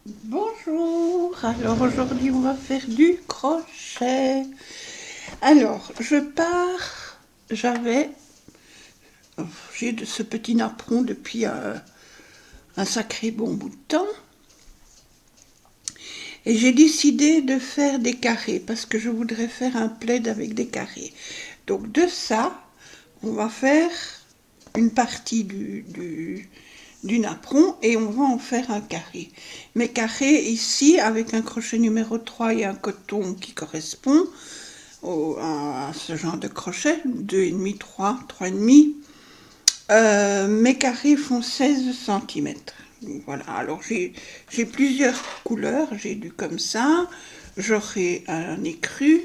Bonjour, alors aujourd'hui on va faire du crochet. Alors j'ai ce petit napperon depuis un sacré bon bout de temps. Et j'ai décidé de faire des carrés parce que je voudrais faire un plaid avec des carrés. Donc de ça, on va faire une partie du napperon et on va en faire un carré. Mes carrés ici, avec un crochet numéro 3 et un coton qui correspond à ce genre de crochet, 2,5, 3, 3,5, mes carrés font 16 centimètres. Voilà, alors j'ai plusieurs couleurs, j'ai du comme ça, j'aurai un écru,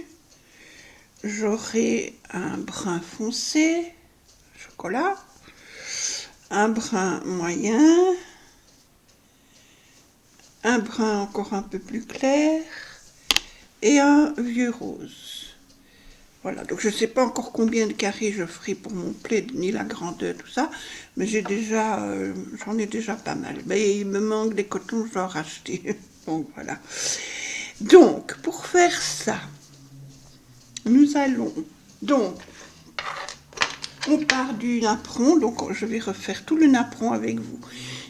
j'aurai un brun foncé, chocolat, un brun moyen, un brun encore un peu plus clair et un vieux rose. Voilà, donc je ne sais pas encore combien de carrés je ferai pour mon plaid, ni la grandeur, tout ça, mais j'en ai déjà pas mal. Mais il me manque des cotons, je dois en racheter. Donc voilà. Donc, pour faire ça, nous allons, donc, on part du napperon, donc je vais refaire tout le napperon avec vous.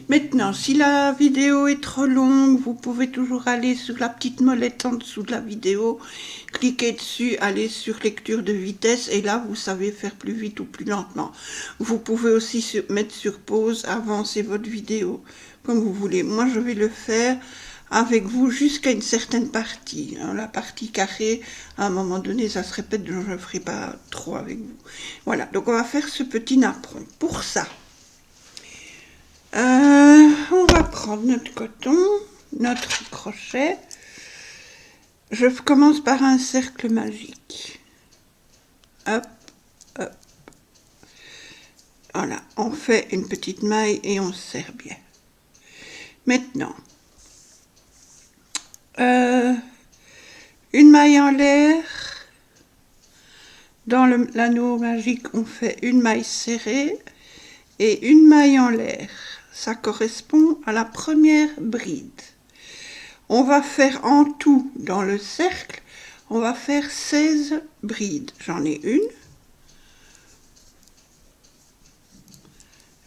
Maintenant, si la vidéo est trop longue, vous pouvez toujours aller sur la petite molette en dessous de la vidéo, cliquer dessus, aller sur lecture de vitesse et là vous savez faire plus vite ou plus lentement. Vous pouvez aussi mettre sur pause, avancer votre vidéo comme vous voulez. Moi je vais le faire avec vous jusqu'à une certaine partie. La partie carrée, à un moment donné, ça se répète, je ne ferai pas trop avec vous. Voilà, donc on va faire ce petit napperon. Pour ça, on va prendre notre coton, notre crochet. Je commence par un cercle magique. Hop, hop. Voilà, on fait une petite maille et on serre bien. Maintenant, une maille en l'air. Dans l'anneau magique, on fait une maille serrée et une maille en l'air. Ça correspond à la première bride. On va faire en tout, dans le cercle, on va faire 16 brides. J'en ai une,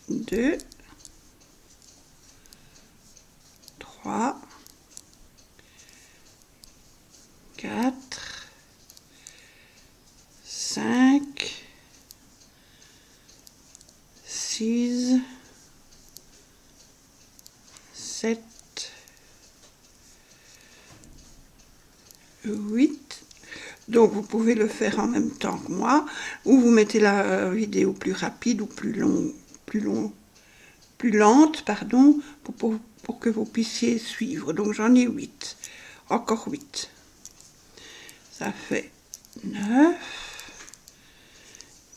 2, 3, 4, 5, 6, 7, 8. Donc vous pouvez le faire en même temps que moi, ou vous mettez la vidéo plus rapide ou plus lente, pardon, pour que vous puissiez suivre. Donc j'en ai 8. Encore 8. Ça fait 9,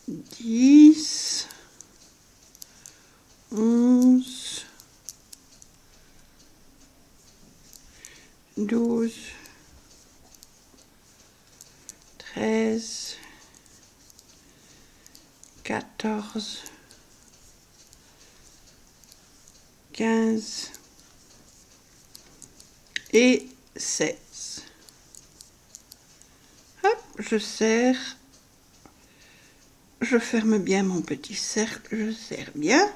10, 11, 12, 13, 14, 15 et 16. Hop, je serre. Je ferme bien mon petit cercle, je serre bien.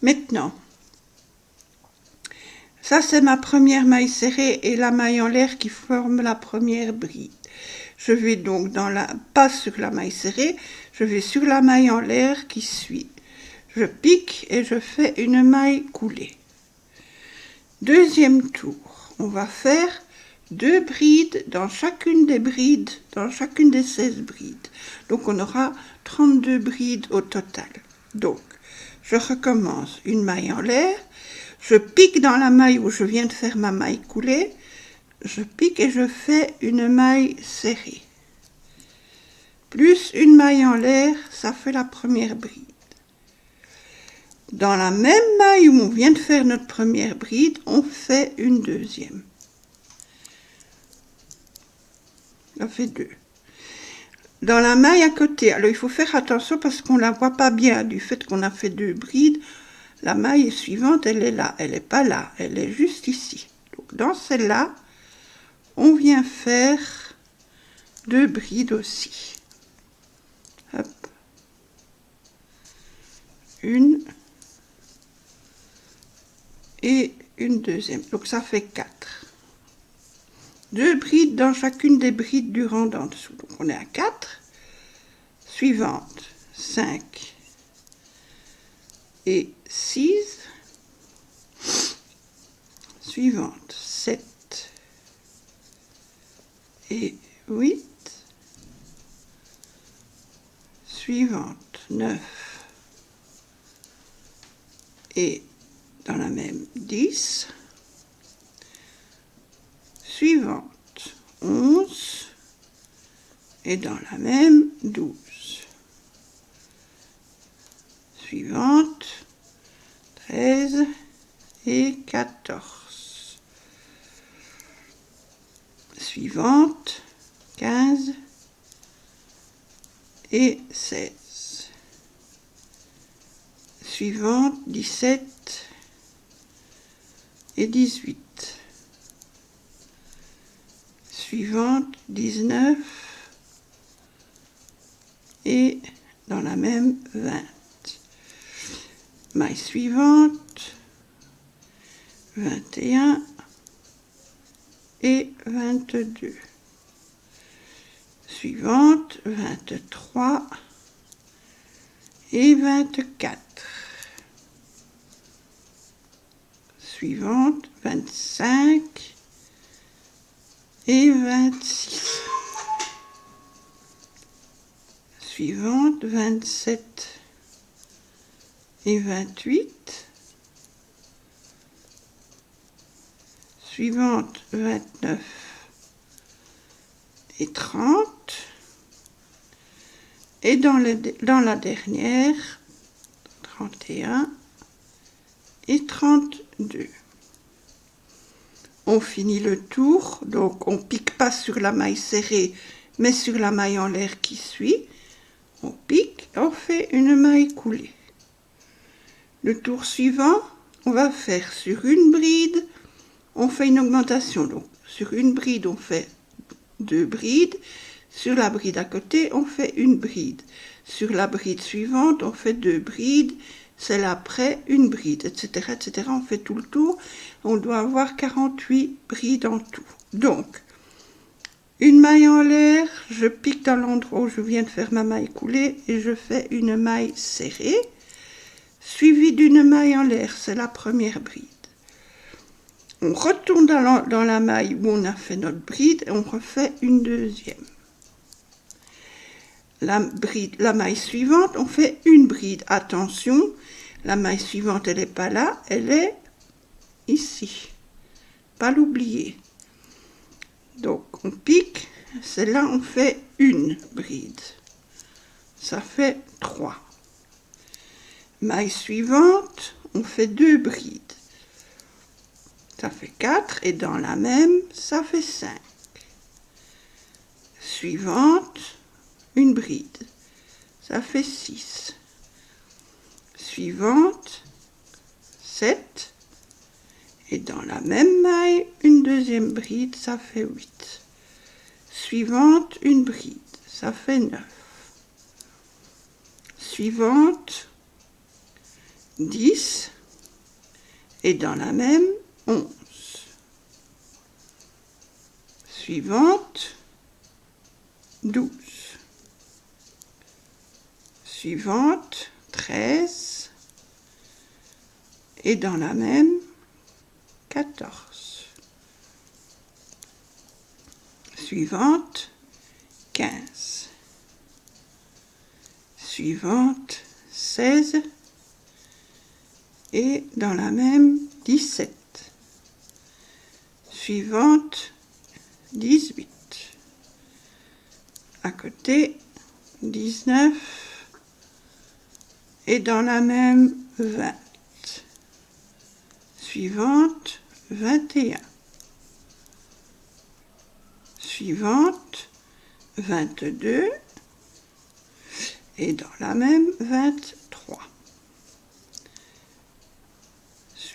Maintenant, ça c'est ma première maille serrée et la maille en l'air qui forme la première bride. Je vais donc pas sur la maille serrée, je vais sur la maille en l'air qui suit. Je pique et je fais une maille coulée. Deuxième tour, on va faire 2 brides dans chacune des brides, dans chacune des 16 brides. Donc on aura 32 brides au total. Donc, je recommence une maille en l'air, je pique dans la maille où je viens de faire ma maille coulée, je pique et je fais une maille serrée. Plus une maille en l'air, ça fait la première bride. Dans la même maille où on vient de faire notre première bride, on fait une deuxième. Ça fait 2. Dans la maille à côté, alors il faut faire attention parce qu'on ne la voit pas bien du fait qu'on a fait 2 brides. la maille suivante, elle est là, elle n'est pas là, elle est juste ici. Donc, dans celle-là, on vient faire 2 brides aussi. Hop. Une et une deuxième. Donc ça fait 4. 2 brides dans chacune des brides du rang d'en dessous. Donc on est à 4. Suivante, 5 et 6. Suivante, 7 et 8. Suivante, 9 et dans la même 10. Suivante, 11 et dans la même 12. Suivante, 13 et 14. Suivante, 15 et 16. Suivante, 17 et 18. Suivante, 19 et dans la même 20. Maille suivante, 21 et 22. Suivante, 23 et 24. Suivante, 25 et 26. Suivante, 27 et 28. Suivante, 29 et 30. Et dans la dernière, 31 et 32. On finit le tour, donc on pique pas sur la maille serrée, mais sur la maille en l'air qui suit. On pique, on fait une maille coulée. Le tour suivant, on va faire sur une bride, on fait une augmentation. Donc sur une bride, on fait 2 brides. Sur la bride à côté, on fait une bride. Sur la bride suivante, on fait 2 brides. Celle après, une bride, etc., etc. On fait tout le tour. On doit avoir 48 brides en tout. Donc, une maille en l'air, je pique dans l'endroit où je viens de faire ma maille coulée et je fais une maille serrée, suivie d'une maille en l'air, c'est la première bride. On retourne dans la maille où on a fait notre bride et on refait une deuxième. La maille suivante, on fait une bride. Attention, la maille suivante, elle n'est pas là, elle est ici. Pas l'oublier. Donc, on pique, celle-là, on fait une bride. Ça fait 3. Maille suivante, on fait 2 brides. Ça fait 4 et dans la même, ça fait 5. Suivante, une bride. Ça fait 6. Suivante, 7. Et dans la même maille, une deuxième bride, ça fait 8. Suivante, une bride, ça fait 9. Suivante, 10. Et dans la même, 11. Suivante, 12. Suivante, 13. Et dans la même, 14. Suivante, 15. Suivante, 16. Et dans la même, 17. Suivante, 18. À côté, 19. Et dans la même, 20. Suivante, 21. Suivante, 22. Et dans la même, 23.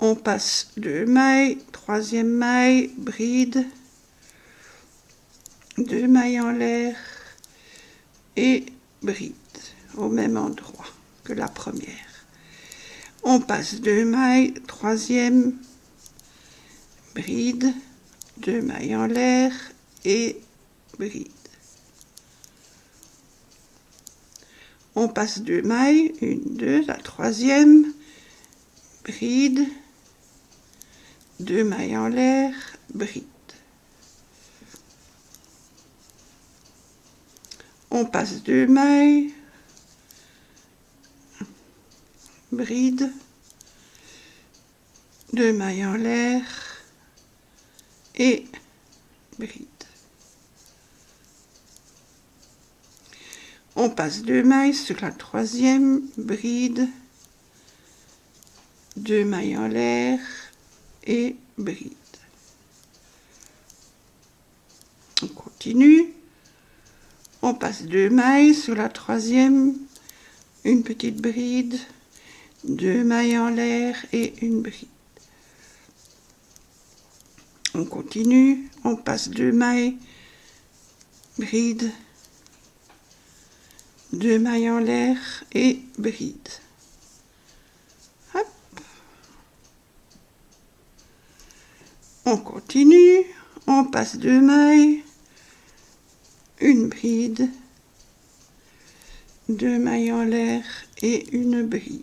On passe 2 mailles, 3e maille, bride, 2 mailles en l'air et bride au même endroit que la première. On passe 2 mailles, 3e, bride, 2 mailles en l'air et bride. On passe 2 mailles, 1, 2, la 3e, bride, 2 mailles en l'air, bride. On passe 2 mailles, bride, 2 mailles en l'air et bride. On passe 2 mailles sur la 3e, bride, 2 mailles en l'air et bride. On continue. On passe 2 mailles sur la 3e, une petite bride, 2 mailles en l'air et une bride. On continue. On passe 2 mailles, bride, 2 mailles en l'air et bride. Hop. On continue, on passe 2 mailles, une bride, 2 mailles en l'air et une bride.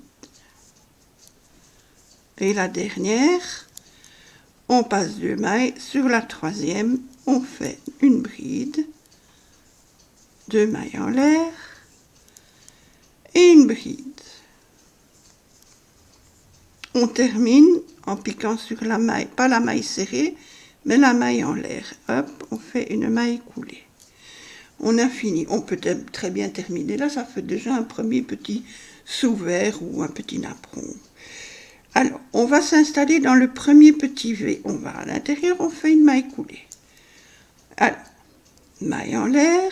Et la dernière, on passe 2 mailles, sur la 3e, on fait une bride, 2 mailles en l'air et une bride. On termine en piquant sur la maille, pas la maille serrée, mais la maille en l'air. Hop, on fait une maille coulée. On a fini. On peut très bien terminer là, ça fait déjà un premier petit sous-vert ou un petit napperon. Alors, on va s'installer dans le premier petit V. On va à l'intérieur, on fait une maille coulée. Alors, maille en l'air,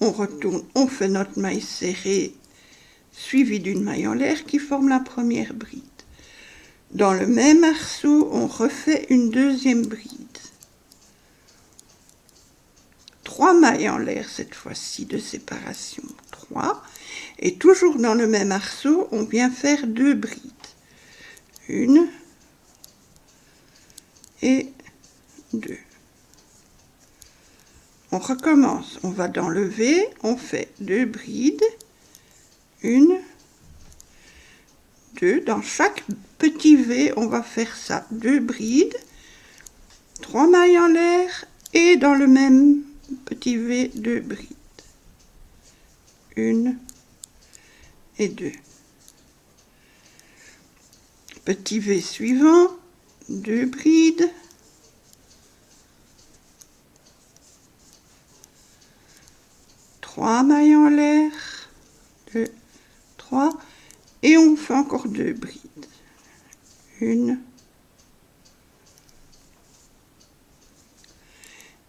on retourne, on fait notre maille serrée suivie d'une maille en l'air qui forme la première bride. Dans le même arceau, on refait une deuxième bride. 3 mailles en l'air cette fois-ci de séparation. 3. Et toujours dans le même arceau, on vient faire 2 brides. 1 et 2. On recommence. On va dans le V, on fait 2 brides. 1, 2. Dans chaque petit V, on va faire ça. 2 brides, 3 mailles en l'air et dans le même petit V, 2 brides. 1 et 2. Petit V suivant, 2 brides. 3 mailles en l'air, 2, 3. Et on fait encore 2 brides. 1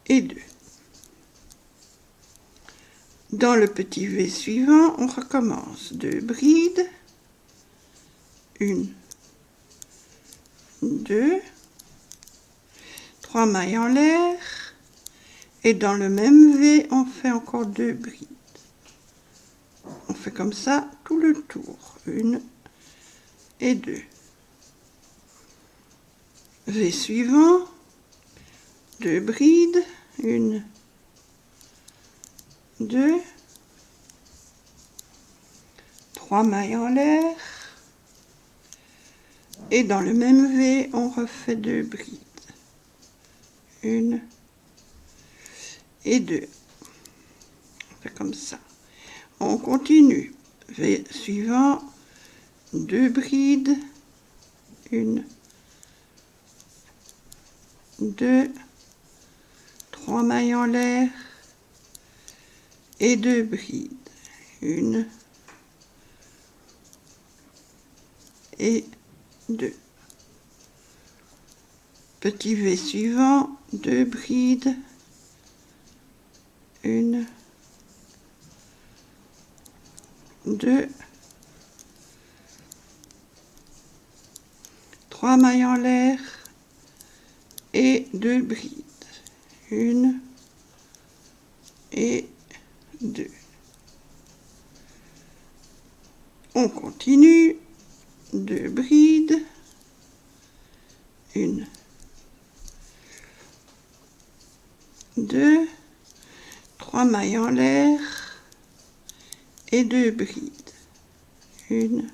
et 2. Dans le petit V suivant, on recommence 2 brides. 1, 2, 3 mailles en l'air. Et dans le même V, on fait encore 2 brides. On fait comme ça tout le tour. 1 et 2. V suivant, 2 brides, 1, 2, 3 mailles en l'air, et dans le même V, on refait 2 brides, 1 et 2. On fait comme ça. On continue. V suivant, 2 brides, 1, 2, 3 mailles en l'air et 2 brides. 1 et 2. Petit V suivant, 2 brides, 1, 2, 3 mailles en l'air et 2 brides. 1 et 2. On continue, 2 brides, 1, 2, 3 mailles en l'air et 2 brides. 1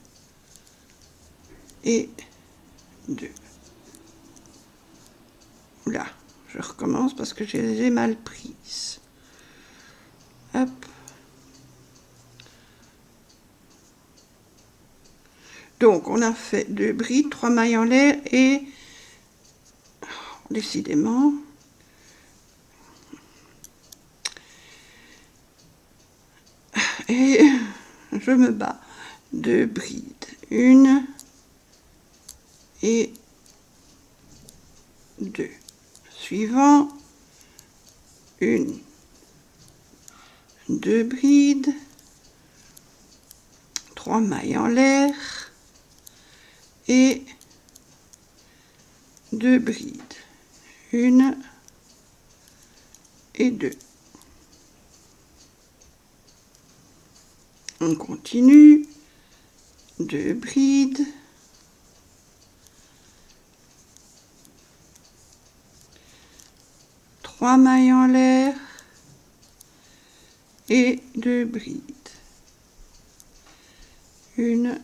et 2. Là, je recommence parce que je les ai mal prises. Hop. Donc, on a fait 2 brides, 3 mailles en l'air et, décidément, et je me bats. 2 brides, 1 et 2. Suivant, 1, 2 brides, 3 mailles en l'air et 2 brides. 1 et 2. On continue, 2 brides, 3 mailles en l'air et 2 brides. 1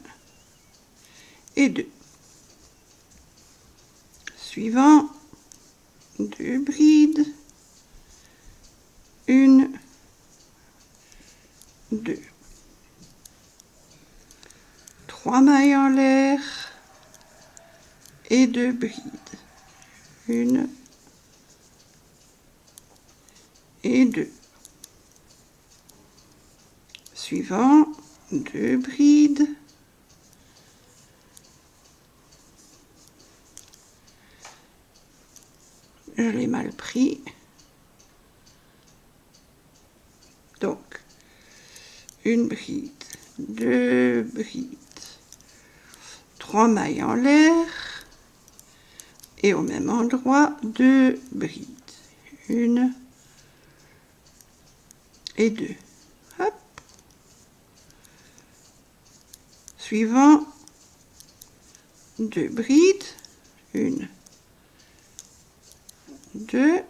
et 2. Suivant, 2 brides, 1, 2. 3 mailles en l'air et 2 brides. 1 et 2. Suivant, 2 brides, 1, je l'ai mal pris. Donc, 1 bride, 2 brides, 3 mailles en l'air et au même endroit 2 brides. 1 et 2. Hop. Suivant, 2 brides, 1, 2,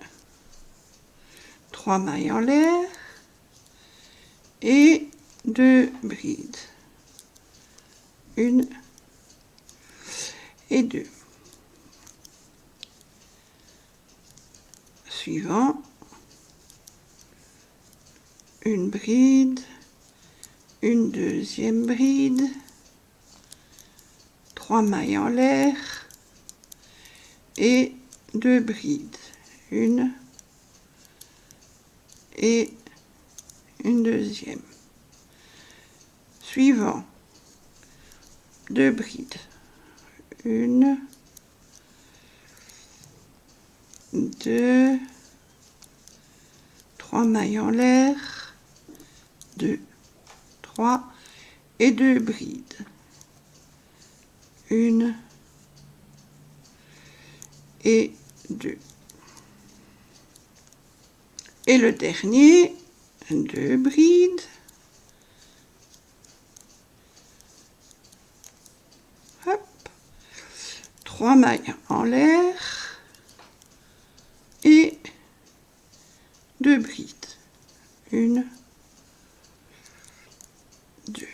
3 mailles en l'air et 2 brides. 1 et 2. Suivant, 1 bride, 1 deuxième bride, 3 mailles en l'air et 2 brides. 1 et une deuxième. Suivant, 2 brides. 1, 2, 3 mailles en l'air, 2, 3 et 2 brides. 1 et 2. Et le dernier, 2 brides, hop, 3 mailles en l'air et 2 brides. 1, 2.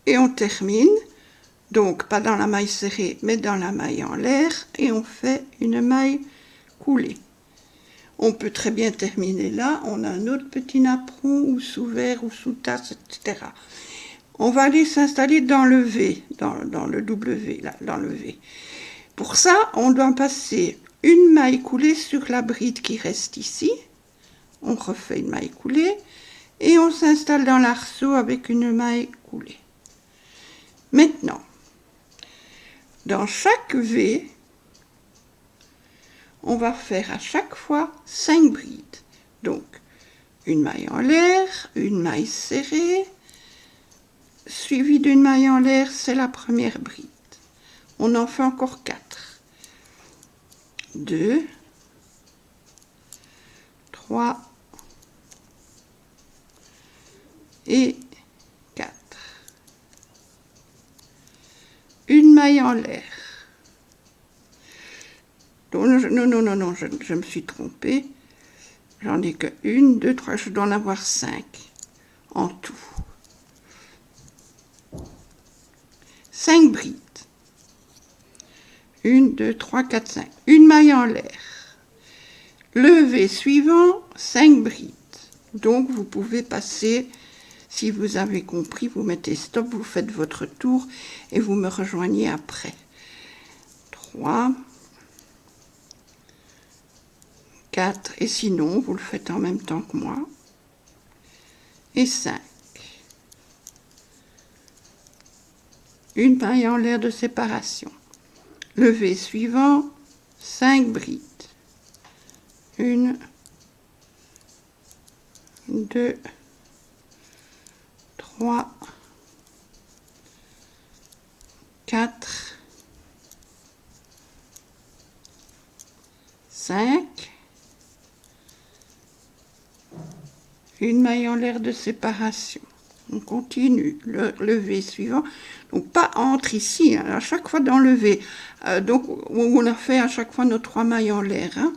Et on termine, donc pas dans la maille serrée, mais dans la maille en l'air, et on fait une maille coulée. On peut très bien terminer là, on a un autre petit napperon, ou sous verre, ou sous tasse, etc. On va aller s'installer dans le V, dans le W, là, dans le V. Pour ça, on doit passer une maille coulée sur la bride qui reste ici. On refait une maille coulée, et on s'installe dans l'arceau avec une maille coulée. Maintenant, dans chaque V, on va faire à chaque fois 5 brides. Donc, une maille en l'air, une maille serrée, suivi d'une maille en l'air, c'est la première bride. On en fait encore 4. 2, 3 et 4. Une maille en l'air. Non, je me suis trompée. J'en ai que 1, 2, 3, je dois en avoir 5 en tout. 5 brides. 1, 2, 3, 4, 5. Une maille en l'air. Levé suivant, 5 brides. Donc vous pouvez passer, si vous avez compris, vous mettez stop, vous faites votre tour et vous me rejoignez après. 3, 4, et sinon vous le faites en même temps que moi. Et 5. Une maille en l'air de séparation. Levé suivant, 5 brides. 1, 2, 3, 4, 5. Une maille en l'air de séparation. On continue le levé suivant. Donc pas entre ici, hein, à chaque fois dans le levé. Donc on a fait à chaque fois nos 3 mailles en l'air. Hein.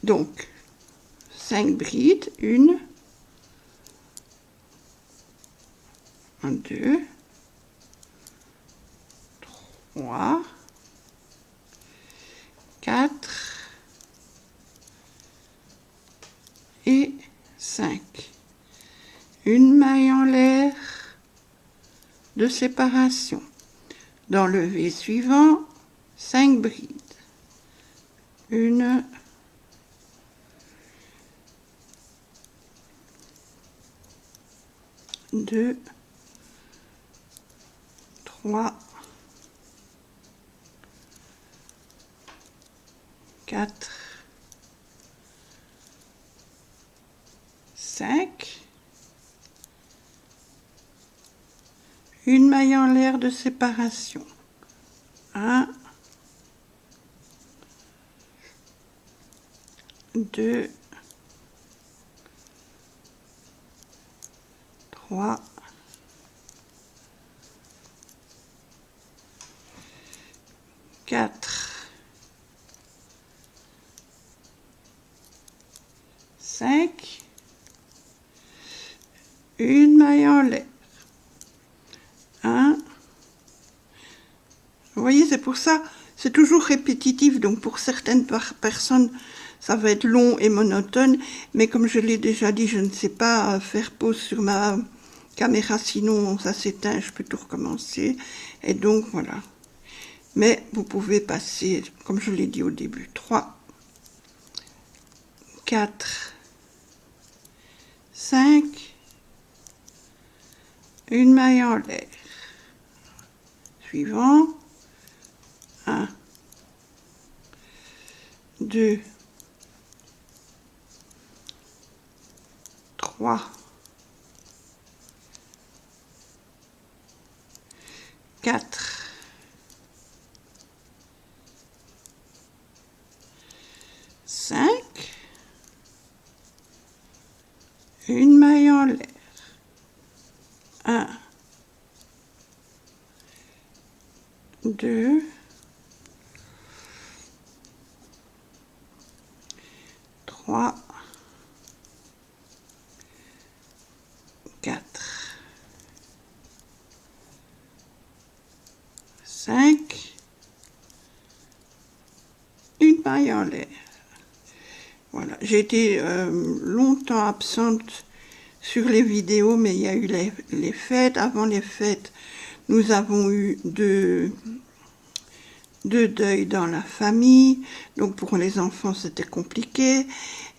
Donc 5 brides, 1, 2, 3, 4 et 5. Une maille en l'air de séparation. Dans le levé suivant, 5 brides. 1, 2, 3, 4, 5. Une maille en l'air de séparation. 1, 2, 3, 4, 5. Une maille en l'air. 1. Vous voyez, c'est pour ça, c'est toujours répétitif. Donc pour certaines personnes, ça va être long et monotone. Mais comme je l'ai déjà dit, je ne sais pas faire pause sur ma caméra, sinon ça s'éteint, je peux tout recommencer. Et donc voilà. Mais vous pouvez passer, comme je l'ai dit au début, 3, 4, 5, une maille en l'air. Suivant, 1, 2, 3, 4, 5, une maille en l'air. 1, 2, 3, 4, 5, une maille en l'air. Voilà, j'ai été longtemps absente sur les vidéos, mais il y a eu les fêtes. Avant les fêtes, nous avons eu deux deuils dans la famille. Donc pour les enfants, c'était compliqué.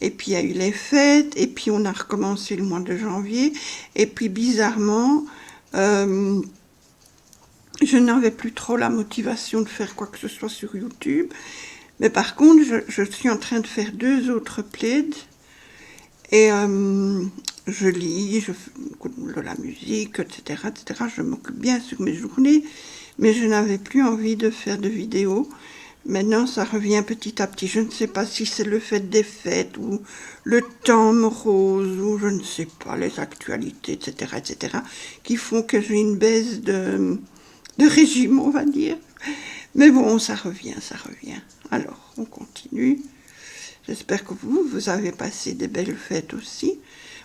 Et puis il y a eu les fêtes. Et puis on a recommencé le mois de janvier. Et puis bizarrement, je n'avais plus trop la motivation de faire quoi que ce soit sur YouTube. Mais par contre, je suis en train de faire 2 autres plaids. Et je lis, je écoute de la musique, etc., etc. Je m'occupe bien sur mes journées, mais je n'avais plus envie de faire de vidéos. Maintenant, ça revient petit à petit. Je ne sais pas si c'est le fait des fêtes ou le temps morose ou je ne sais pas, les actualités, etc., etc., qui font que j'ai une baisse de régime, on va dire. Mais bon, ça revient, ça revient. Alors, on continue. J'espère que vous avez passé des belles fêtes aussi.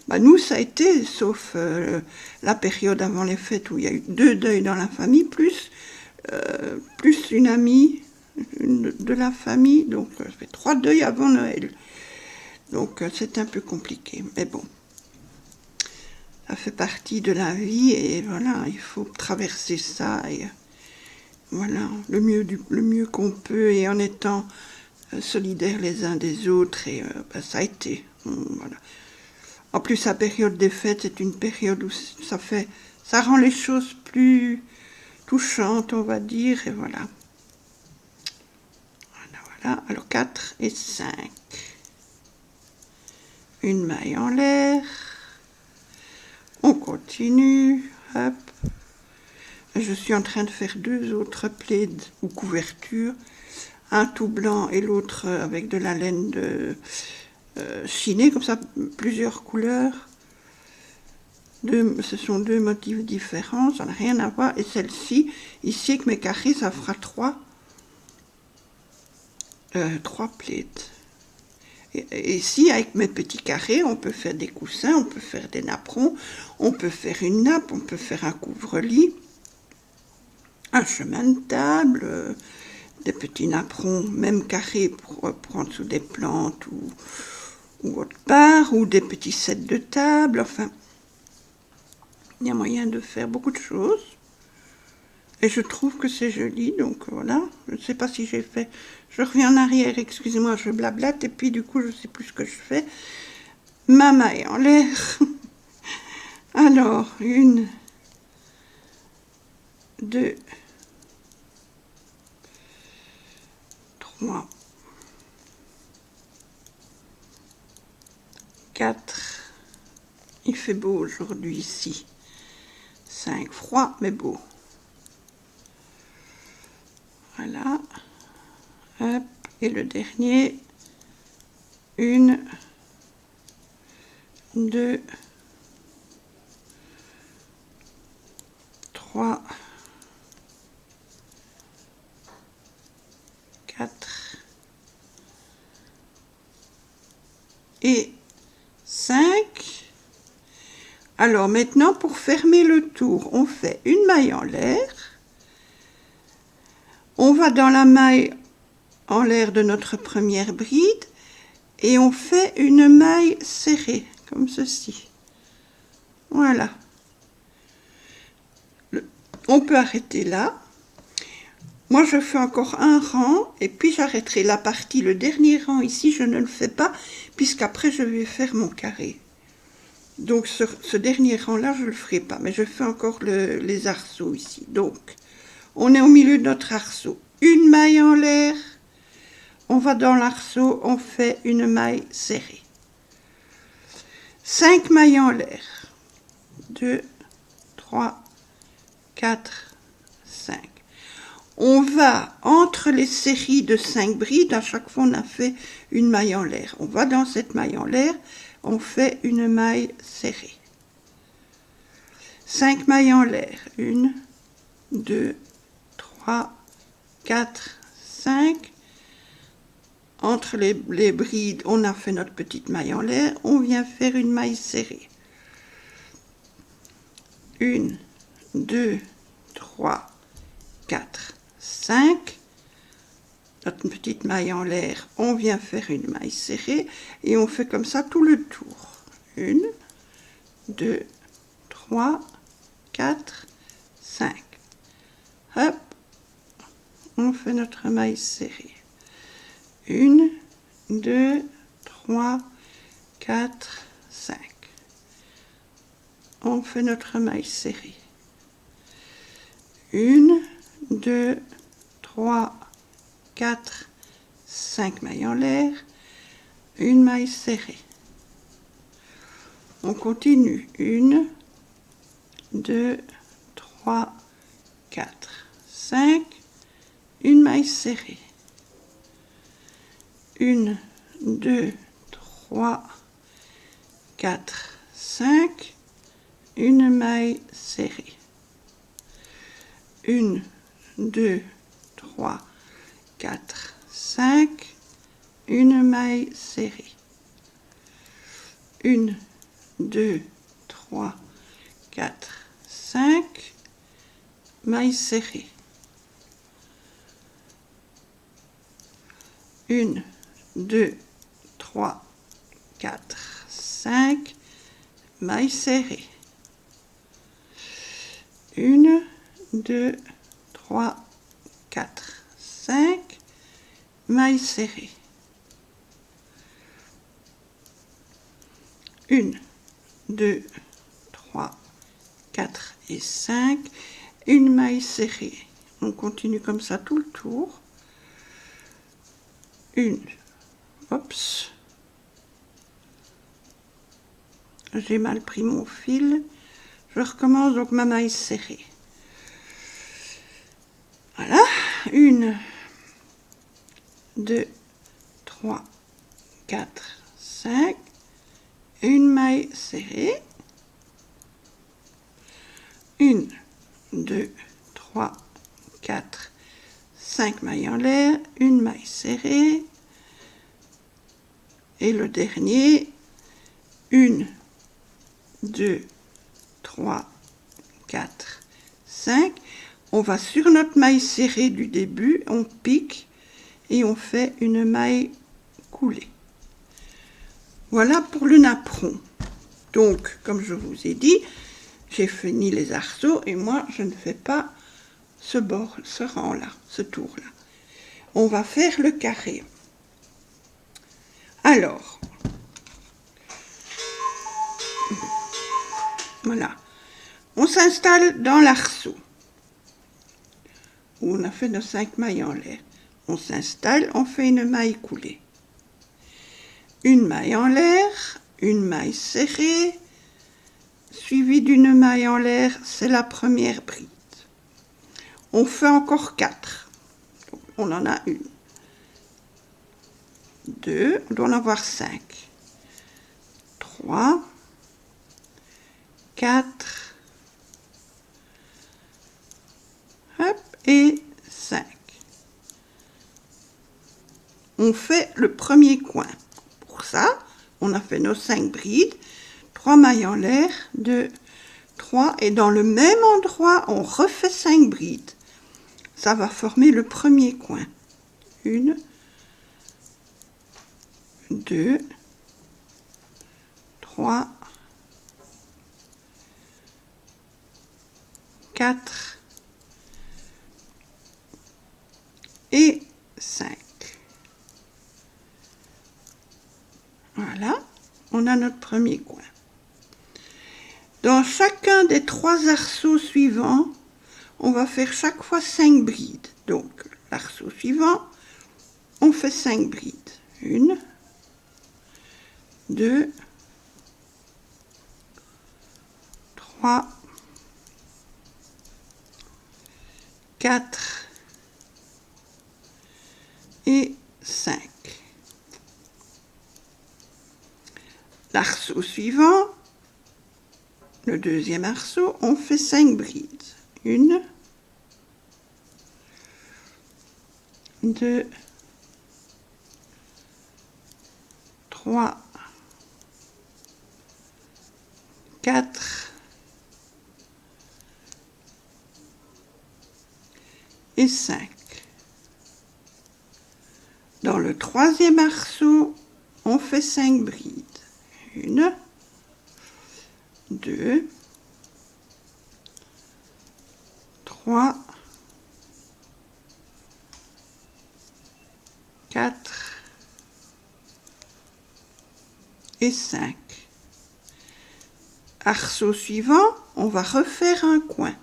Bah, nous, ça a été, sauf la période avant les fêtes où il y a eu 2 deuils dans la famille, plus une amie de la famille, donc ça fait 3 deuils avant Noël. Donc c'est un peu compliqué, mais bon, ça fait partie de la vie et voilà, il faut traverser ça et voilà, le mieux qu'on peut et en étant solidaires les uns des autres et bah, ça a été, voilà. En plus, la période des fêtes, c'est une période où ça rend les choses plus touchantes, on va dire, et voilà. Voilà, alors 4 et 5. Une maille en l'air. On continue, hop. Je suis en train de faire 2 autres plaids ou couvertures. Un tout blanc et l'autre avec de la laine de chinée, comme ça, plusieurs couleurs. Ce sont 2 motifs différents, ça n'a rien à voir. Et celle-ci, ici, avec mes carrés, ça fera 3 plaids. Et ici, avec mes petits carrés, on peut faire des coussins, on peut faire des napperons, on peut faire une nappe, on peut faire un couvre-lit, un chemin de table, des petits napperons, même carrés pour en dessous des plantes ou autre part, ou des petits sets de table, enfin, il y a moyen de faire beaucoup de choses. Et je trouve que c'est joli, donc voilà. Je ne sais pas si j'ai fait... Je reviens en arrière, excusez-moi, je blablate, et puis du coup, je ne sais plus ce que je fais. Ma maille en l'air. Alors, 1, 2, 3, 4. Il fait beau aujourd'hui ici. 5, froid, mais beau. Voilà. Hop. Et le dernier. 1, 2, 3, 4 et 5. Alors maintenant, pour fermer le tour, on fait une maille en l'air. On va dans la maille en l'air de notre première bride et on fait une maille serrée, comme ceci. Voilà. On peut arrêter là. Moi, je fais encore un rang et puis j'arrêterai la partie, le dernier rang ici, je ne le fais pas puisqu'après je vais faire mon carré. Donc ce dernier rang-là, je ne le ferai pas, mais je fais encore les arceaux ici. Donc, on est au milieu de notre arceau. Une maille en l'air, on va dans l'arceau, on fait une maille serrée. 5 mailles en l'air. 2, 3, 4, 5. On va entre les séries de 5 brides, à chaque fois on a fait une maille en l'air. On va dans cette maille en l'air, on fait une maille serrée. 5 mailles en l'air. 1, 2, 3, 4, 5. Entre les brides, on a fait notre petite maille en l'air. On vient faire une maille serrée. 1, 2, 3, 4, 5. Notre petite maille en l'air, on vient faire une maille serrée et on fait comme ça tout le tour. 1, 2, 3, 4, 5. Hop, on fait notre maille serrée. 1, 2, 3, 4, 5. On fait notre maille serrée. 1, 2, 3, 4, 5 mailles en l'air, une maille serrée. On continue. 1, 2, 3, 4, 5. Une maille serrée. 1, 2, 3, 4, 5. Une maille serrée. 1, 2, 3, 4, 5. Une maille serrée. 1, 2, 3, 4, 5. Maille serrée. 1, 2, 3, 4, 5. Maille serrée. 1, 2, 3, 4, 5. Maille serrée. 1, 2, 3, 4 et 5. Une maille serrée. On continue comme ça tout le tour. Oups, j'ai mal pris mon fil. Je recommence donc ma maille serrée. Voilà, 1, 2, 3, 4, 5. Une maille serrée. 1, 2, 3, 4, 5 mailles en l'air, une maille serrée. Et le dernier, 1, 2, 3, 4, 5. On va sur notre maille serrée du début, on pique et on fait une maille coulée. Voilà pour le napperon. Donc, comme je vous ai dit, j'ai fini les arceaux et moi, je ne fais pas ce bord, ce rang-là, ce tour-là. On va faire le carré. Alors, voilà. On s'installe dans l'arceau où on a fait nos 5 mailles en l'air. On s'installe, on fait une maille coulée. Une maille en l'air, une maille serrée, suivie d'une maille en l'air, c'est la première bride. On fait encore 4. Donc, on en a 1, 2, on doit en avoir 5, 3, 4, hop, et 5. On fait le premier coin. Pour ça, on a fait nos 5 brides, 3 mailles en l'air, 2, 3, et dans le même endroit, on refait 5 brides. Ça va former le premier coin. 1, 2, 3, 4 et 5. Voilà, on a notre premier coin. Dans chacun des 3 arceaux suivants, on va faire chaque fois 5 brides. Donc, l'arceau suivant, on fait 5 brides. 1, 2, 3, 4 et 5. L'arceau suivant, le deuxième arceau, on fait 5 brides. 1, 2, 3, 4 et 5. Dans le troisième arceau, on fait 5 brides. 1, 2, 3, 4 et 5. Arceau suivant, on va refaire un coin.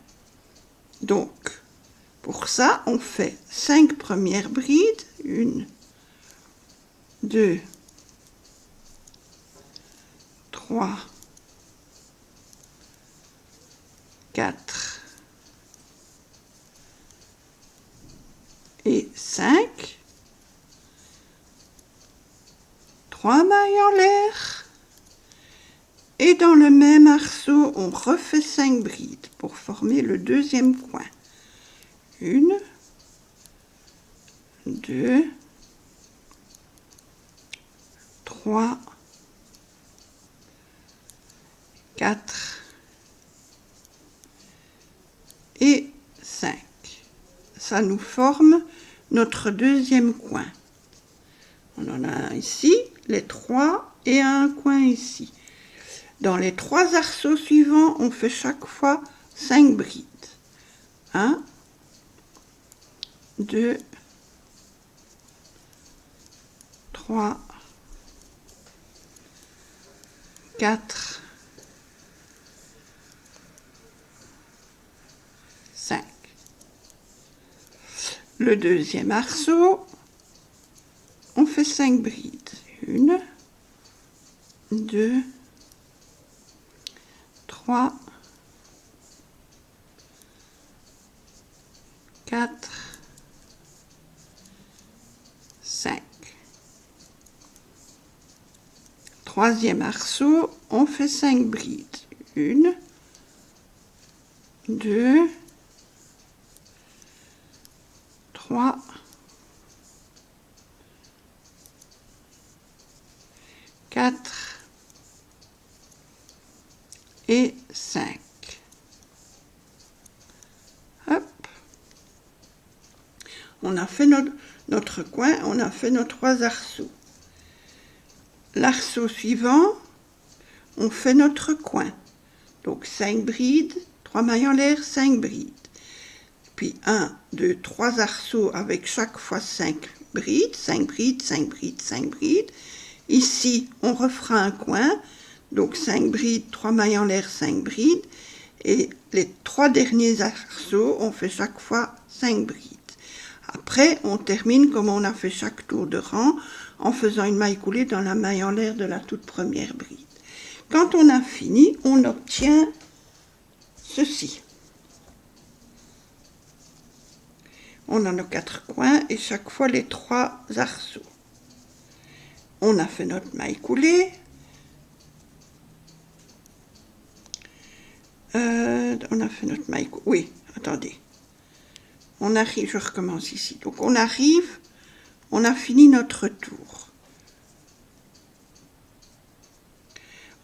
Donc, pour ça, on fait 5 premières brides. 1, 2, 3, 3 mailles en l'air. Et dans le même arceau, on refait 5 brides pour former le deuxième coin. 1, 2, 3, 4 et 5. Ça nous forme notre deuxième coin. On en a un ici, les 3 et un coin ici. Dans les 3 arceaux suivants, on fait chaque fois 5 brides. 1, 2, 3, 4, 5. Le deuxième arceau, on fait 5 brides. 1, 2, 3, 4, 5. Troisième arceau, on fait 5 brides. 1, 2, 3, 4 et 5. Hop. On a fait notre coin, on a fait nos 3 arceaux. L'arceau suivant, on fait notre coin. Donc 5 brides, 3 mailles en l'air, 5 brides. Puis 1, 2, 3 arceaux avec chaque fois 5 brides, 5 brides, 5 brides, 5 brides. Ici, on refera un coin, donc 5 brides, 3 mailles en l'air, 5 brides. Et les 3 derniers arceaux, on fait chaque fois 5 brides. Après, on termine comme on a fait chaque tour de rang, en faisant une maille coulée dans la maille en l'air de la toute première bride. Quand on a fini, on obtient ceci. On a nos 4 coins et chaque fois les 3 arceaux. On a fait notre maille coulée. On a fait notre maille coulée. Oui, attendez. On arrive, je recommence ici. Donc on arrive, on a fini notre tour.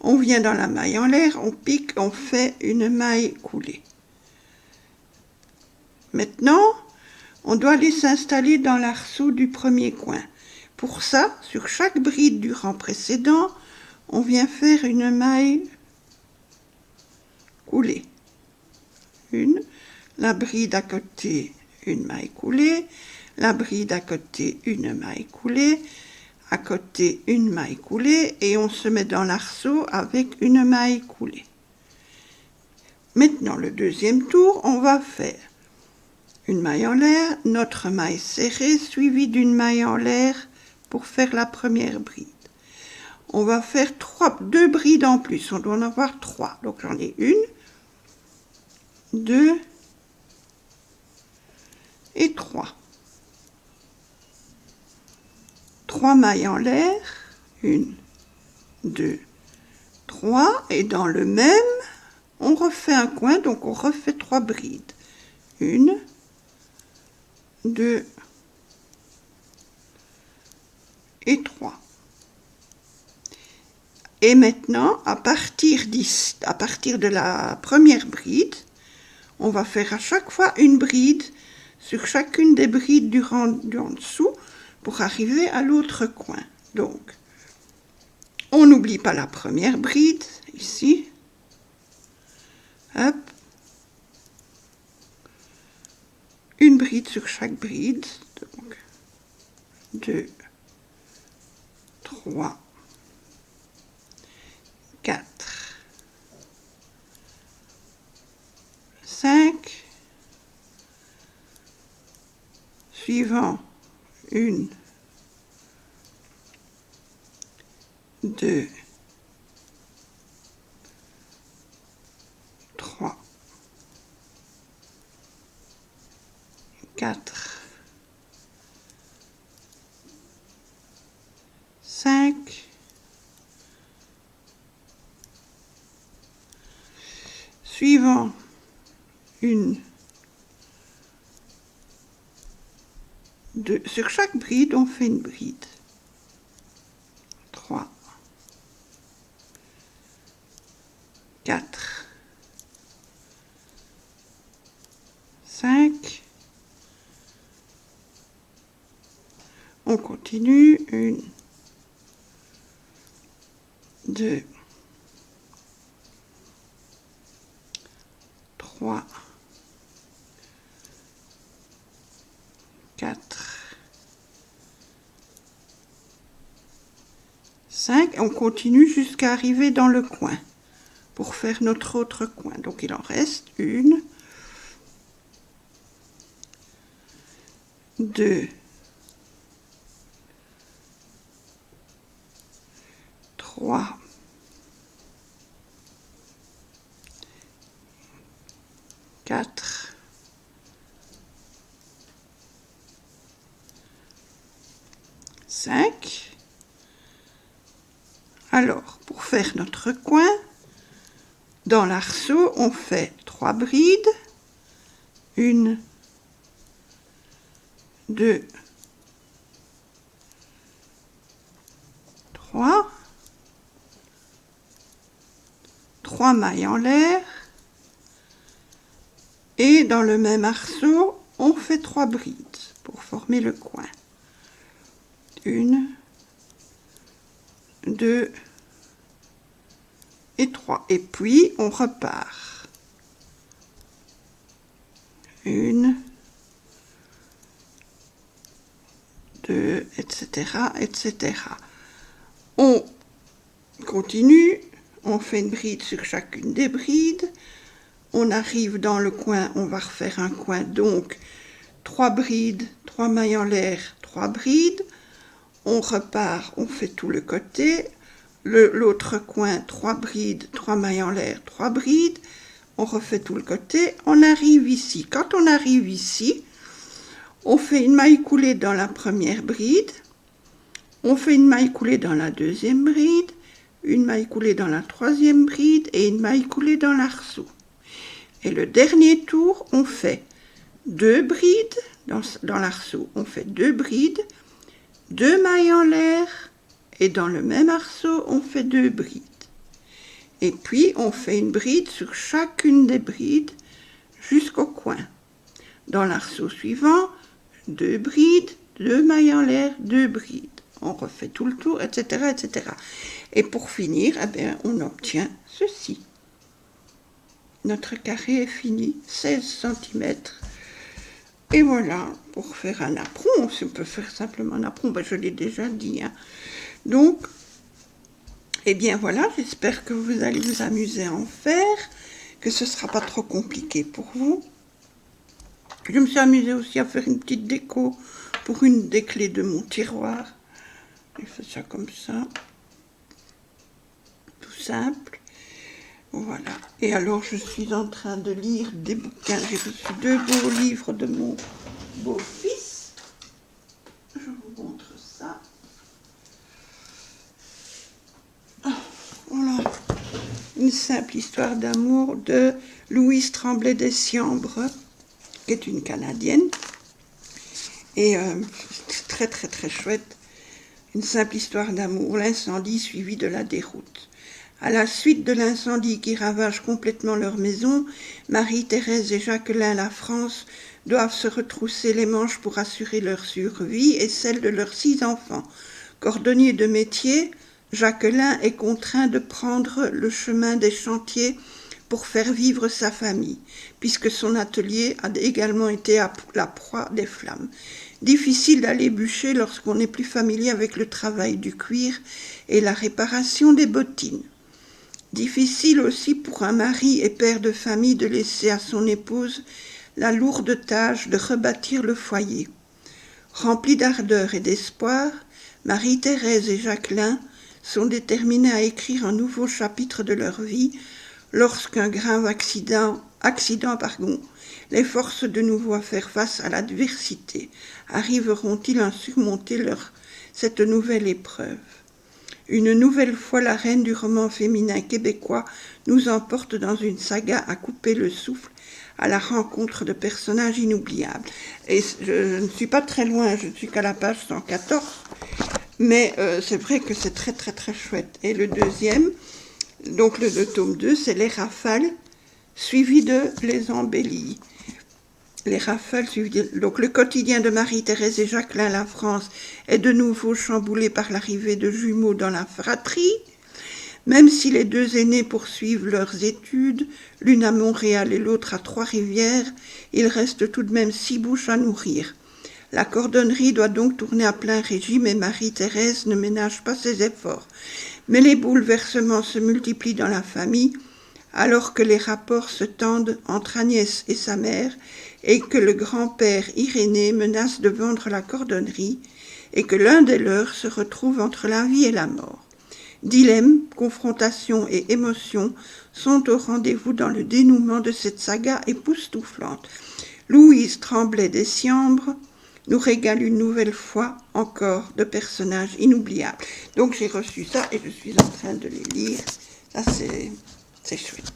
On vient dans la maille en l'air, on pique, on fait une maille coulée. Maintenant, on doit aller s'installer dans l'arceau du premier coin. Pour ça, sur chaque bride du rang précédent, on vient faire une maille coulée. Une, la bride à côté, une maille coulée, la bride à côté, une maille coulée, à côté une maille coulée et on se met dans l'arceau avec une maille coulée. Maintenant, le deuxième tour, on va faire une maille en l'air, notre maille serrée suivie d'une maille en l'air pour faire la première bride. On va faire 2 brides en plus, on doit en avoir 3. Donc j'en ai 1, 2 et 3. 3 mailles en l'air, 1, 2, 3, et dans le même, on refait un coin, donc on refait 3 brides. 1, 2 et 3. Et maintenant, à partir de la première bride, on va faire à chaque fois une bride sur chacune des brides du rang en dessous pour arriver à l'autre coin. Donc, on n'oublie pas la première bride, ici. Hop. Une bride sur chaque bride. Donc, 2, 3, 4, 5. Suivant, 1, 2, 3, 4, 5 Suivant sur chaque bride, on fait une bride. 3, 4, 5. On continue. 1, 2, 3, 4, 5. On continue jusqu'à arriver dans le coin pour faire notre autre coin. Donc il en reste 1, 2, 3, 4, 5. Alors, pour faire notre coin, dans l'arceau, on fait 3 brides. 1, 2, 3. 3 mailles en l'air. Et dans le même arceau, on fait 3 brides pour former le coin. 1, 2 et 3. Et puis, on repart. 1, 2, etc., etc. On continue, on fait une bride sur chacune des brides. On arrive dans le coin, on va refaire un coin, donc 3 brides, 3 mailles en l'air, 3 brides. On repart, on fait tout le côté. L'autre coin, 3 brides, 3 mailles en l'air, 3 brides. On refait tout le côté. On arrive ici. Quand on arrive ici, on fait une maille coulée dans la première bride. On fait une maille coulée dans la deuxième bride, une maille coulée dans la troisième bride et une maille coulée dans l'arceau. Et le dernier tour, on fait 2 brides dans l'arceau. On fait 2 brides, 2 mailles en l'air et dans le même arceau, on fait 2 brides. Et puis, on fait une bride sur chacune des brides jusqu'au coin. Dans l'arceau suivant, 2 brides, 2 mailles en l'air, 2 brides. On refait tout le tour, etc., etc. Et pour finir, eh bien, on obtient ceci. Notre carré est fini, 16 cm. Et voilà, pour faire un apron, on peut faire simplement un apron, ben je l'ai déjà dit. Hein. Donc, eh bien voilà, j'espère que vous allez vous amuser à en faire, que ce ne sera pas trop compliqué pour vous. Je me suis amusée aussi à faire une petite déco pour une des clés de mon tiroir. Je fais ça comme ça, tout simple. Voilà. Et alors, je suis en train de lire des bouquins. J'ai reçu 2 beaux livres de mon beau-fils. Je vous montre ça. Voilà. Une simple histoire d'amour de Louise Tremblay Dessiambres, qui est une Canadienne. Et c'est très, très, très chouette. Une simple histoire d'amour, l'incendie suivi de la déroute. À la suite de l'incendie qui ravage complètement leur maison, Marie-Thérèse et Jacquelin La France doivent se retrousser les manches pour assurer leur survie et celle de leurs 6 enfants. Cordonnier de métier, Jacquelin est contraint de prendre le chemin des chantiers pour faire vivre sa famille, puisque son atelier a également été la proie des flammes. Difficile d'aller bûcher lorsqu'on n'est plus familier avec le travail du cuir et la réparation des bottines. Difficile aussi pour un mari et père de famille de laisser à son épouse la lourde tâche de rebâtir le foyer. Remplis d'ardeur et d'espoir, Marie-Thérèse et Jacquelin sont déterminés à écrire un nouveau chapitre de leur vie lorsqu'un grave accident les force de nouveau à faire face à l'adversité. Arriveront-ils à surmonter cette nouvelle épreuve ? Une nouvelle fois, la reine du roman féminin québécois nous emporte dans une saga à couper le souffle à la rencontre de personnages inoubliables. Et je ne suis pas très loin, je ne suis qu'à la page 114, mais c'est vrai que c'est très très très chouette. Et le deuxième, donc le tome 2, c'est Les Rafales, suivi de Les Embellis. Les Rafales, donc le quotidien de Marie-Thérèse et Jacqueline La France est de nouveau chamboulé par l'arrivée de jumeaux dans la fratrie. Même si les deux aînés poursuivent leurs études, l'une à Montréal et l'autre à Trois-Rivières, il reste tout de même 6 bouches à nourrir. La cordonnerie doit donc tourner à plein régime et Marie-Thérèse ne ménage pas ses efforts. Mais les bouleversements se multiplient dans la famille, alors que les rapports se tendent entre Agnès et sa mère et que le grand-père Irénée menace de vendre la cordonnerie et que l'un des leurs se retrouve entre la vie et la mort. Dilemme, confrontation et émotion sont au rendez-vous dans le dénouement de cette saga époustouflante. Louise Tremblay d'Essiambre nous régale une nouvelle fois encore de personnages inoubliables. Donc j'ai reçu ça et je suis en train de les lire. Ça c'est chouette.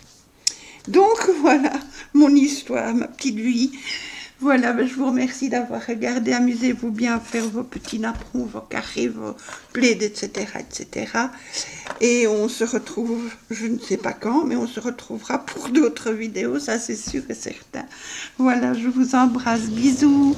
Donc voilà mon histoire, ma petite vie. Voilà, je vous remercie d'avoir regardé. Amusez-vous bien à faire vos petits napperons, vos carrés, vos plaids, etc., etc. Et on se retrouve, je ne sais pas quand, mais on se retrouvera pour d'autres vidéos, ça c'est sûr et certain. Voilà, je vous embrasse. Bisous.